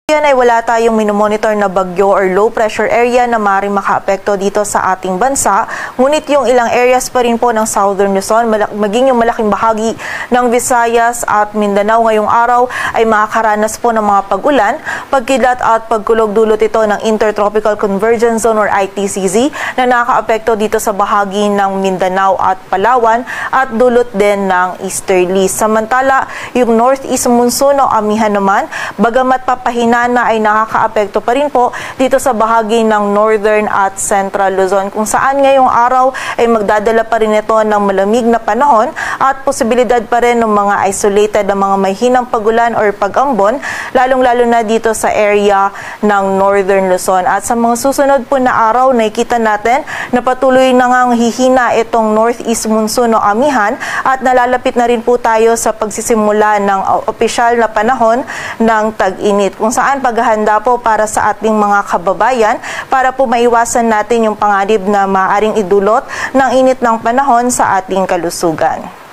Yan ay wala tayong minomonitor na bagyo or low pressure area na maaaring makaapekto dito sa ating bansa. Ngunit yung ilang areas pa rin po ng Southern Luzon, maging yung malaking bahagi ng Visayas at Mindanao ngayong araw ay makakaranas po ng mga pag-ulan, pagkidlat at pagkulog dulot ito ng Intertropical Convergence Zone or ITCZ na nakakaapekto dito sa bahagi ng Mindanao at Palawan at dulot din ng easterlies. Samantala, yung northeast monsoon o amihan naman, bagamat papahina na ay nakakaapekto pa rin po dito sa bahagi ng Northern at Central Luzon kung saan ngayong araw ay magdadala pa rin ito ng malamig na panahon at posibilidad pa rin ng mga isolated na mga may hinang pagulan or pag-ambon lalong-lalo na dito sa area ng Northern Luzon. At sa mga susunod po na araw, nakikita natin na patuloy na ngang hihina itong northeast monsoon o amihan at nalalapit na rin po tayo sa pagsisimula ng opisyal na panahon ng tag-init kung saan paghahanda po para sa ating mga kababayan para po maiwasan natin yung panganib na maaaring idulot ng init ng panahon sa ating kalusugan.